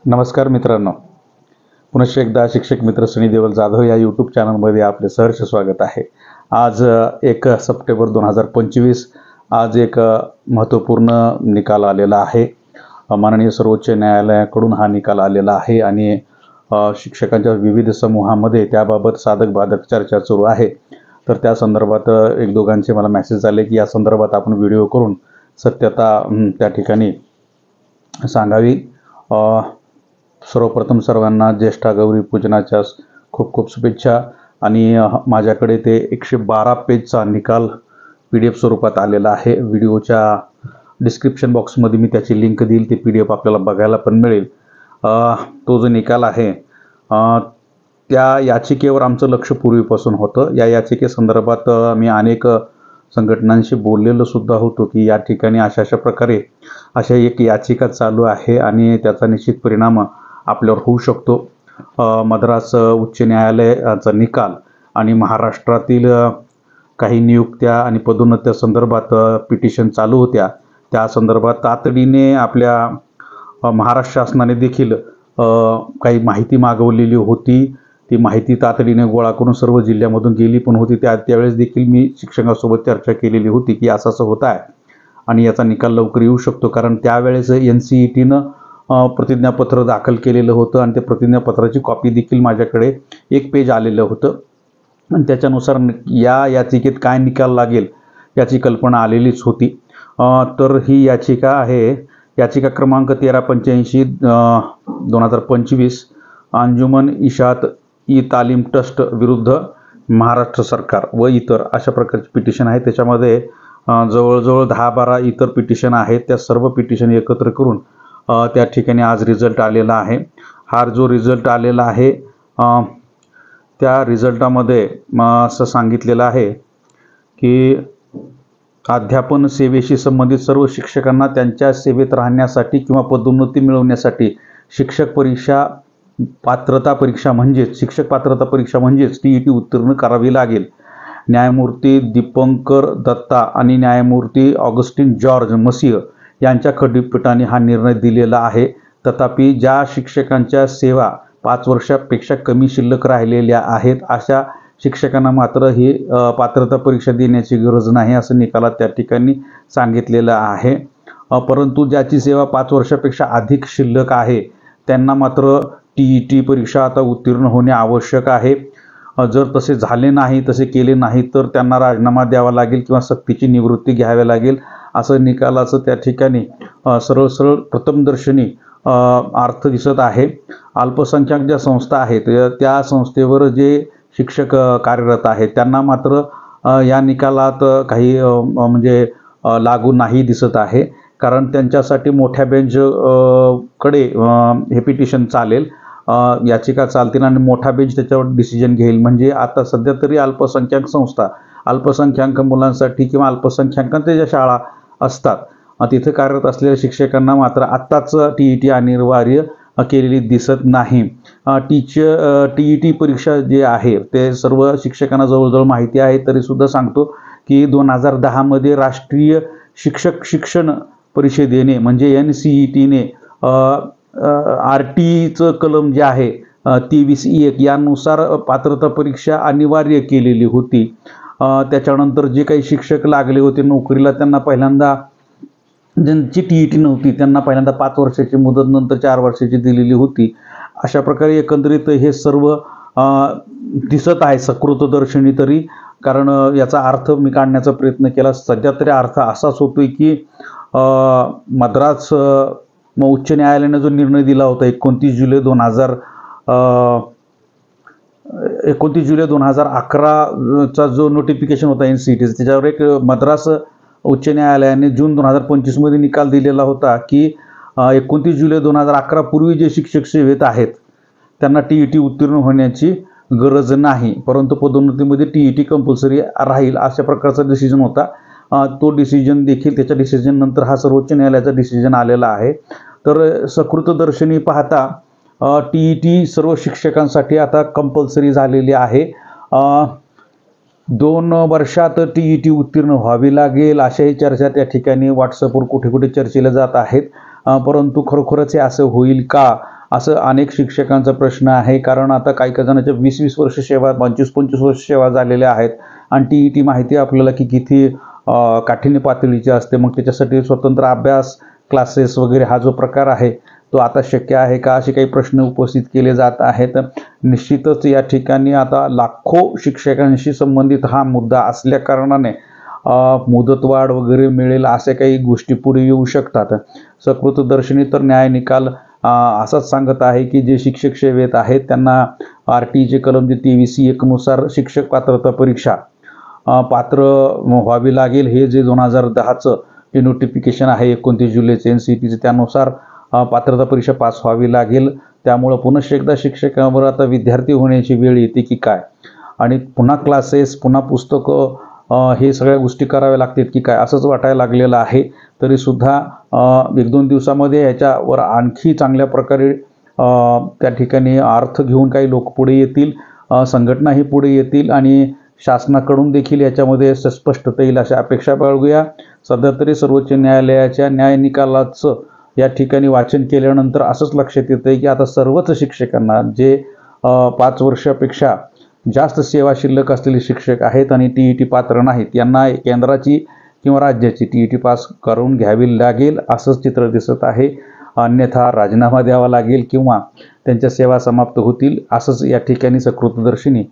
नमस्कार मित्रांनो, पुनश्च एकदा शिक्षक मित्र सनी देवल जाधव या यूट्यूब चॅनलमध्ये आपले सहर्ष स्वागत आहे। आज 1 सप्टेंबर 2025 आज एक महत्त्वपूर्ण निकाल आलेला आहे। माननीय सर्वोच्च न्यायालयाकडून हा निकाल आलेला आहे आणि शिक्षकांच्या विविध समूहामध्ये त्याबाबत साधक बाधक चर्चा सुरू आहे। तर त्या संदर्भात एक दोघांचे मला मेसेज आले की या संदर्भात आपण व्हिडिओ करून सत्यता त्या ठिकाणी सांगावी। सर्वप्रथम सर्वांना ज्येष्ठा गौरी पूजनाच्या खूप खूप शुभेच्छा। आणि माझ्याकडे ते 112 पेजचा निकाल PDF स्वरूपात आलेला आहे। व्हिडिओच्या डिस्क्रिप्शन बॉक्समध्ये मी त्याची लिंक देईल, ती PDF आपल्याला बघायला पण मिळेल। तो जो निकाल आहे त्या याचिकेवर आमचं लक्ष पूर्वीपासून होतं। या याचिकेसंदर्भात मी अनेक संघटनांशी बोललेलो सुद्धा होतो की या ठिकाणी अशा प्रकारे अशा एक याचिका चालू आहे आणि त्याचा निश्चित परिणाम आपल्यावर होऊ शकतो। मद्रास उच्च न्यायालयाचा निकाल आणि महाराष्ट्रातील काही नियुक्त्या आणि पदोन्नत्या संदर्भात पिटिशन चालू होत्या, त्या संदर्भात तातडीने आपल्या महाराष्ट्र शासनाने देखील काही माहिती मागवलेली होती। ती माहिती तातडीने गोळा करून सर्व जिल्ह्यामधून गेली पण होती। त्यावेळेस देखील मी शिक्षकांसोबत चर्चा केलेली होती की असं होत आहे आणि याचा निकाल लवकर येऊ शकतो, कारण त्यावेळेस NCETनं प्रतिज्ञापत्र दाखल केलेलं होतं आणि त्या प्रतिज्ञापत्राची कॉपी देखील माझ्याकडे 1 पेज आलेलं होतं आणि त्याच्यानुसार या याचिकेत काय निकाल लागेल याची कल्पना आलेलीच होती। तर ही याचिका आहे, याचिका क्रमांक 1385/2025 अंजुमन इशात ई तालीम ट्रस्ट विरुद्ध महाराष्ट्र सरकार व इतर अशा प्रकारची पिटिशन आहे। त्याच्यामध्ये जवळजवळ 10-12 इतर पिटिशन आहेत। त्या सर्व पिटिशन एकत्र करून त्या ठिकाणी आज रिझल्ट आलेला आहे। हा जो रिझल्ट आलेला आहे त्या रिझल्टामध्ये असं सांगितलेलं आहे की अध्यापन सेवेशी संबंधित सर्व शिक्षकांना त्यांच्या सेवेत राहण्यासाठी किंवा पदोन्नती मिळवण्यासाठी शिक्षक पात्रता परीक्षा म्हणजेच TET उत्तीर्ण करावी लागेल। न्यायमूर्ती दीपंकर दत्ता आणि न्यायमूर्ती ऑगस्टिन जॉर्ज मसिह यांच्या खंडपीठाने हा निर्णय दिलेला आहे। तथापि ज्या शिक्षकांच्या सेवा 5 वर्षापेक्षा कमी शिल्लक राहिलेल्या आहेत अशा शिक्षकांना मात्र ही पात्रता परीक्षा देण्याची गरज नाही असं निकालात त्या ठिकाणी सांगितलेलं आहे। परंतु ज्याची सेवा 5 वर्षापेक्षा अधिक शिल्लक आहे त्यांना मात्र TET परीक्षा आता उत्तीर्ण होणे आवश्यक आहे। जर तसे झाले नाही, तसे केले नाही तर त्यांना राजीनामा द्यावा लागेल किंवा सक्तीची निवृत्ती घ्यावी लागेल असं निकालाचं त्या ठिकाणी सरळ प्रथमदर्शनी अर्थ दिसत आहे। अल्पसंख्याक ज्या संस्था आहेत त्या संस्थेवर जे शिक्षक कार्यरत आहेत त्यांना मात्र या निकालात काही म्हणजे लागू नाही दिसत आहे, कारण त्यांच्यासाठी मोठ्या बेंच कडे हे पिटिशन चालेल, याचिका चालतील आणि मोठा बेंच त्याच्यावर डिसिजन घेईल। म्हणजे आता सध्या तरी अल्पसंख्याक संस्था अल्पसंख्याक मुलांसाठी किंवा अल्पसंख्याकांच्या ज्या शाळा असतात तिथे कार्यरत असलेल्या शिक्षकांना मात्र आत्ताच TET अनिवार्य केलेली दिसत नाही। TET परीक्षा जे आहे ते सर्व शिक्षकांना जवळजवळ माहिती आहे, तरीसुद्धा सांगतो की 2010 मध्ये राष्ट्रीय शिक्षक शिक्षण परिषदेने म्हणजे NCETने RTचं कलम जे आहे 23(1) यानुसार पात्रता परीक्षा अनिवार्य केलेली होती। त्याच्यानंतर जे काही शिक्षक लागले होते नोकरीला त्यांना पहिल्यांदा ज्यांची TET नव्हती त्यांना पहिल्यांदा 5 वर्षाची मुदत नंतर 4 वर्षाची दिलेली होती। अशा प्रकारे एकंदरीत हे सर्व दिसत आहे सकृतदर्शनी तरी, कारण याचा अर्थ मी काढण्याचा प्रयत्न केला। सध्या तरी अर्थ असाच होतोय की मद्रास उच्च न्यायालयाने जो निर्णय दिला होता 29 जुलै 2011चा जो नोटिफिकेशन होता NCET त्याच्यावर एक मद्रास उच्च न्यायालयाने जून 2025 मध्ये निकाल दिलेला होता की 29 जुलै 2011 पूर्वी जे शिक्षक सेवेत आहेत त्यांना TET उत्तीर्ण होण्याची गरज नाही, परंतु पदोन्नतीमध्ये TET कंपल्सरी राहील अशा प्रकारचा डिसिजन होता। तो डिसिजन देखील त्याच्या डिसिजन नंतर हा सर्वोच्च न्यायालयाचा डिसिजन आलेला आहे। तर सकृतदर्शनी पाहता TET सर्व शिक्षकांसाठी आता कंपल्सरी झालेली आहे। 2 वर्षात TET उत्तीर्ण व्हावी लागेल अशाही चर्चा त्या ठिकाणी व्हॉट्सअपवर कुठे कुठे चर्चेला जात आहेत। परंतु खरोखरच हे असं होईल का असं अनेक शिक्षकांचा प्रश्न आहे. कारण आता काही जणांच्या 20-20 वर्ष सेवा, 25-25 वर्ष सेवा झालेल्या आहेत आणि TET माहिती आहे आपल्याला की किती काठिण्य पातळीची असते. मग त्याच्यासाठी स्वतंत्र अभ्यास क्लासेस वगैरे हा जो प्रकार आहे तो आता शक्य आहे का, असे काही प्रश्न उपस्थित केले जात आहेत. निश्चितच या ठिकाणी आता लाखो शिक्षकांशी संबंधित हा मुद्दा असल्या कारणाने मुदतवाढ वगैरे मिळेल अशा काही गोष्टी पुढे येऊ शकतात. सकृतदर्शनी तर न्याय निकाल असंच सांगत आहे की जे शिक्षक सेवेत आहेत त्यांना RTIचे कलम 23C1 नुसार शिक्षक पात्रता परीक्षा पात्र व्हावी लागेल. हे जे 2010चं जे नोटिफिकेशन आहे 29 जुलैचे NCETचे, त्यानुसार पात्रता परीक्षा पास व्हावी लागेल. त्यामुळं पुनश्च एकदा शिक्षकांवर आता विद्यार्थी होण्याची वेळ येते की काय, आणि पुन्हा क्लासेस, पुन्हा पुस्तकं, हे सगळ्या गोष्टी कराव्या लागतात की काय असंच वाटायला लागलेलं आहे. तरीसुद्धा 1-2 दिवसामध्ये याच्यावर आणखी चांगल्या प्रकारे त्या ठिकाणी अर्थ घेऊन काही लोक पुढे येतील, संघटनाही पुढे येतील आणि शासनाकडून देखील याच्यामध्ये स्पष्टता येईल अशा अपेक्षा बाळगूया. सध्या तरी सर्वोच्च न्यायालयाच्या न्याय निकालाचं या ठिकाणी वाचन केल्यानंतर असंच लक्षात येतं की आता सर्वच शिक्षकांना जे 5 वर्षापेक्षा जास्त सेवा शिल्लक असलेले शिक्षक आहेत आणि TET पात्र नाहीत, यांना केंद्राची किंवा राज्याची TET पास करून घ्यावी लागेल असंच चित्र दिसत आहे. अन्यथा राजीनामा द्यावा लागेल किंवा त्यांच्या सेवा समाप्त होतील असंच या ठिकाणी सकृतदर्शनी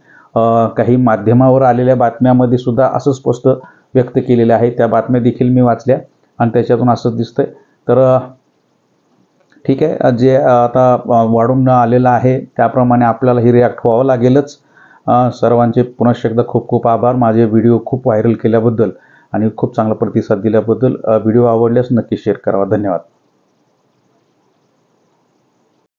काही माध्यमावर आलेल्या बातम्यामध्ये सुद्धा असं स्पष्ट व्यक्त केलेलं आहे. त्या बातम्या देखील मी वाचल्या आणि त्याच्यातून असंच दिसतंय. तर ठीक आहे, जे आता वाढून आलेलं आहे त्याप्रमाणे आपल्यालाही रिॲक्ट व्हावं लागेलच. सर्वांचे पुनश्च एकदा खूप खूप आभार माझे व्हिडिओ खूप व्हायरल केल्याबद्दल आणि खूप चांगला प्रतिसाद दिल्याबद्दल. व्हिडिओ आवडल्यास नक्की शेअर करावा. धन्यवाद.